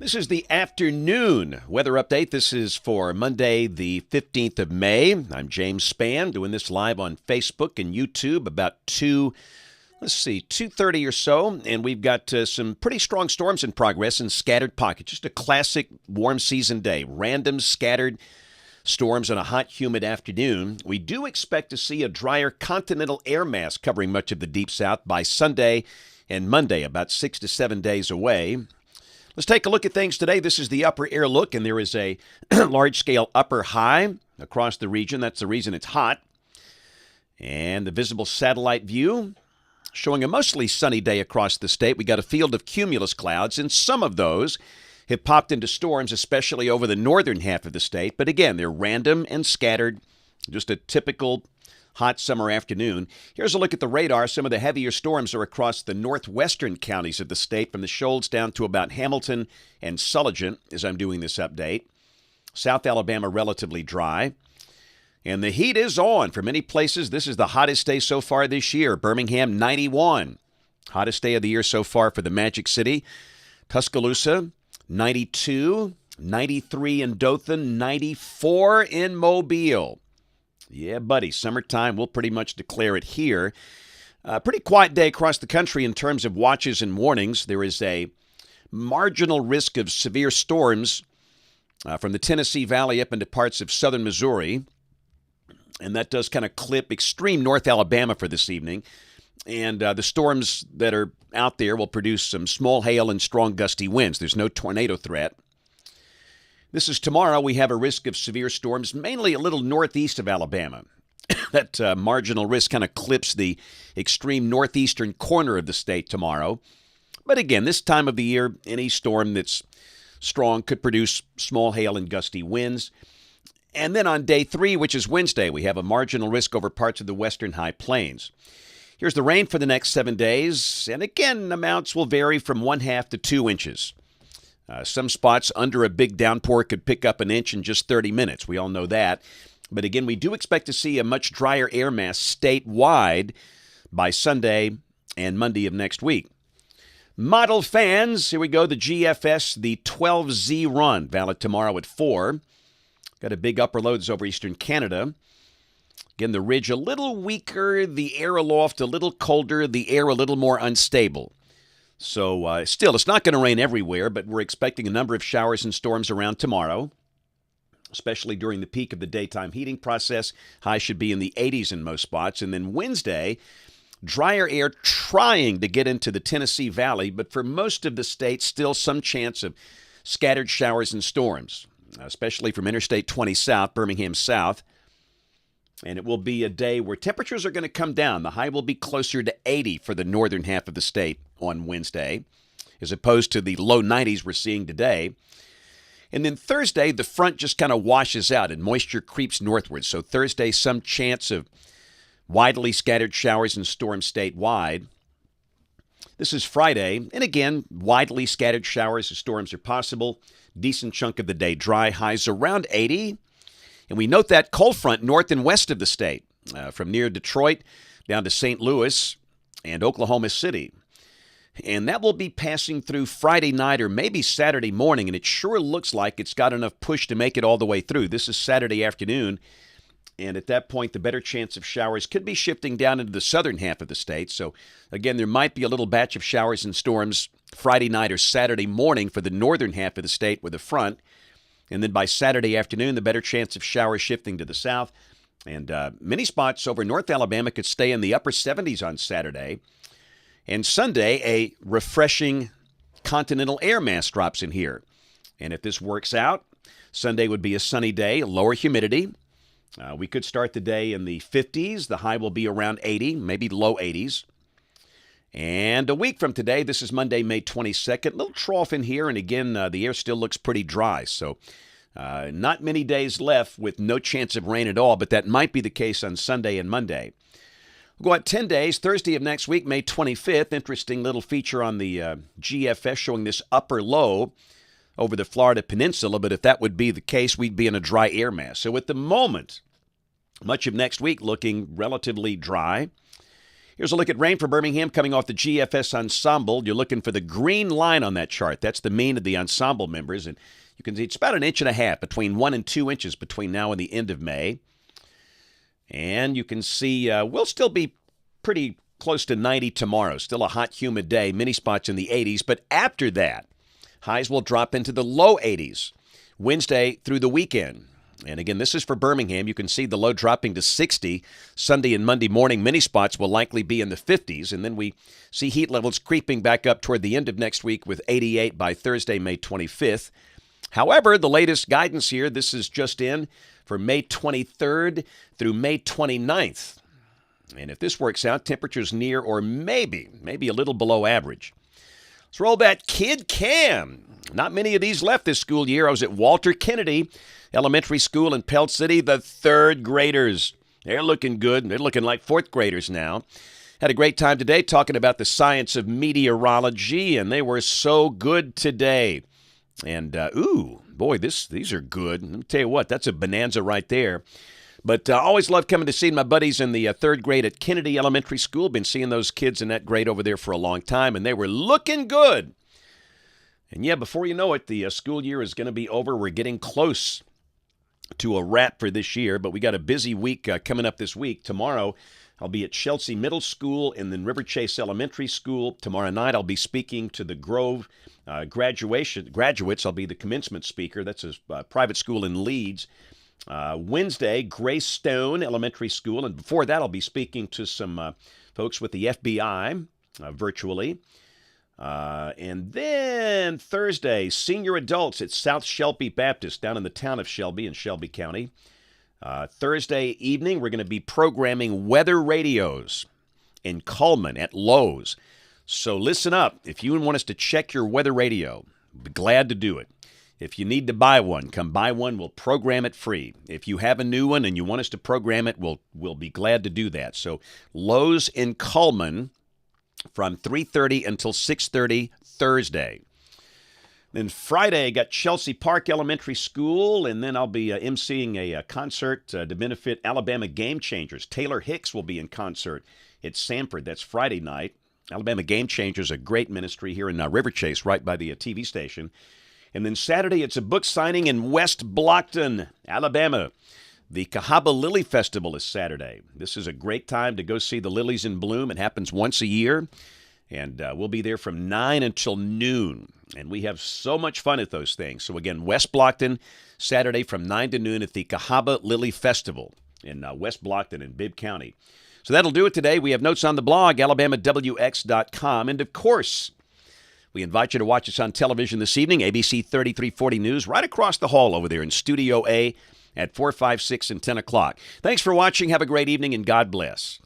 This is the afternoon weather update. This is for Monday, the 15th of May. I'm James Spann, doing this live on Facebook and YouTube about 2:30 or so. And we've got some pretty strong storms in progress in scattered pockets. Just a classic warm season day. Random scattered storms on a hot, humid afternoon. We do expect to see a drier continental air mass covering much of the deep south by Sunday and Monday, about 6 to 7 days away. Let's take a look at things today. This is the upper air look, and there is a large-scale upper high across the region. That's the reason it's hot. And the visible satellite view showing a mostly sunny day across the state. We got a field of cumulus clouds, and some of those have popped into storms, especially over the northern half of the state. But again, they're random and scattered, just a typical hot summer afternoon. Here's a look at the radar. Some of the heavier storms are across the northwestern counties of the state, from the Shoals down to about Hamilton and Sulligent, as I'm doing this update. South Alabama, relatively dry. And the heat is on for many places. This is the hottest day so far this year. Birmingham, 91. Hottest day of the year so far for the Magic City. Tuscaloosa, 92. 93 in Dothan. 94 in Mobile. Yeah, buddy, summertime, we'll pretty much declare it here. Pretty quiet day across the country in terms of watches and warnings. There is a marginal risk of severe storms from the Tennessee Valley up into parts of southern Missouri. And that does kind of clip extreme North Alabama for this evening. And the storms that are out there will produce some small hail and strong gusty winds. There's no tornado threat. This is tomorrow. We have a risk of severe storms, mainly a little northeast of Alabama. That marginal risk kind of clips the extreme northeastern corner of the state tomorrow. But again, this time of the year, any storm that's strong could produce small hail and gusty winds. And then on day 3, which is Wednesday, we have a marginal risk over parts of the western high plains. Here's the rain for the next 7 days. And again, amounts will vary from 1/2 to 2 inches. Some spots under a big downpour could pick up an inch in just 30 minutes. We all know that. But again, we do expect to see a much drier air mass statewide by Sunday and Monday of next week. Model fans, here we go. The GFS, the 12Z run, valid tomorrow at 4. Got a big upper loads over eastern Canada. Again, the ridge a little weaker, the air aloft a little colder, the air a little more unstable. So still, it's not going to rain everywhere, but we're expecting a number of showers and storms around tomorrow, especially during the peak of the daytime heating process. High should be in the 80s in most spots. And then Wednesday, drier air trying to get into the Tennessee Valley, but for most of the state, still some chance of scattered showers and storms, especially from Interstate 20 south, Birmingham south. And it will be a day where temperatures are going to come down. The high will be closer to 80 for the northern half of the state on Wednesday, as opposed to the low 90s we're seeing today. And then Thursday, the front just kind of washes out and moisture creeps northward. So Thursday, some chance of widely scattered showers and storms statewide. This is Friday, and again, widely scattered showers and storms are possible. Decent chunk of the day dry, highs around 80. And we note that cold front north and west of the state, from near Detroit down to St. Louis and Oklahoma City. And that will be passing through Friday night or maybe Saturday morning, and it sure looks like it's got enough push to make it all the way through. This is Saturday afternoon, and at that point, the better chance of showers could be shifting down into the southern half of the state. So, again, there might be a little batch of showers and storms Friday night or Saturday morning for the northern half of the state with the front. And then by Saturday afternoon, the better chance of showers shifting to the south. And many spots over North Alabama could stay in the upper 70s on Saturday. And Sunday, a refreshing continental air mass drops in here. And if this works out, Sunday would be a sunny day, lower humidity. We could start the day in the 50s. The high will be around 80, maybe low 80s. And a week from today, this is Monday, May 22nd, little trough in here, and again, the air still looks pretty dry. So not many days left with no chance of rain at all, but that might be the case on Sunday and Monday. We'll go out 10 days, Thursday of next week, May 25th. Interesting little feature on the GFS showing this upper low over the Florida Peninsula, but if that would be the case, we'd be in a dry air mass. So at the moment, much of next week looking relatively dry. Here's a look at rain for Birmingham coming off the GFS Ensemble. You're looking for the green line on that chart. That's the mean of the ensemble members. And you can see it's about 1.5 inches, between 1 and 2 inches between now and the end of May. And you can see we'll still be pretty close to 90 tomorrow. Still a hot, humid day. Many spots in the 80s. But after that, highs will drop into the low 80s Wednesday through the weekend. And again, this is for Birmingham. You can see the low dropping to 60. Sunday and Monday morning, many spots will likely be in the 50s. And then we see heat levels creeping back up toward the end of next week with 88 by Thursday, May 25th. However, the latest guidance here, this is just in for May 23rd through May 29th. And if this works out, temperatures near or maybe a little below average. Let's roll that Kid Cam. Not many of these left this school year. I was at Walter Kennedy Elementary School in Pelt City. The third graders, they're looking good. They're looking like fourth graders now. Had a great time today talking about the science of meteorology, and they were so good today. And, boy, these are good. Let me tell you what, that's a bonanza right there. But I always love coming to see my buddies in the third grade at Kennedy Elementary School. Been seeing those kids in that grade over there for a long time, and they were looking good. And, yeah, before you know it, the school year is going to be over. We're getting close to a wrap for this year, but we got a busy week coming up this week. Tomorrow, I'll be at Chelsea Middle School and then River Chase Elementary School. Tomorrow night, I'll be speaking to the Grove graduates. I'll be the commencement speaker. That's a private school in Leeds. Wednesday, Greystone Elementary School. And before that, I'll be speaking to some folks with the FBI virtually. And then Thursday, senior adults at South Shelby Baptist down in the town of Shelby in Shelby County. Thursday evening, we're going to be programming weather radios in Cullman at Lowe's. So listen up. If you want us to check your weather radio, we'll be glad to do it. If you need to buy one, come buy one. We'll program it free. If you have a new one and you want us to program it, we'll be glad to do that. So Lowe's in Cullman from 3:30 until 6:30 Thursday. Then Friday, got Chelsea Park Elementary School, and then I'll be emceeing a concert to benefit Alabama Game Changers. Taylor Hicks will be in concert at Sanford. That's Friday night. Alabama Game Changers, a great ministry here in River Chase, right by the TV station. And then Saturday, it's a book signing in West Blockton, Alabama. The Cahaba Lily Festival is Saturday. This is a great time to go see the lilies in bloom. It happens once a year, and we'll be there from 9 until noon. And we have so much fun at those things. So again, West Blockton, Saturday from 9 to noon at the Cahaba Lily Festival in West Blockton in Bibb County. So that'll do it today. We have notes on the blog, alabamawx.com. And of course, we invite you to watch us on television this evening, ABC 3340 News, right across the hall over there in Studio A at 4, 5, 6, and 10 o'clock. Thanks for watching. Have a great evening, and God bless.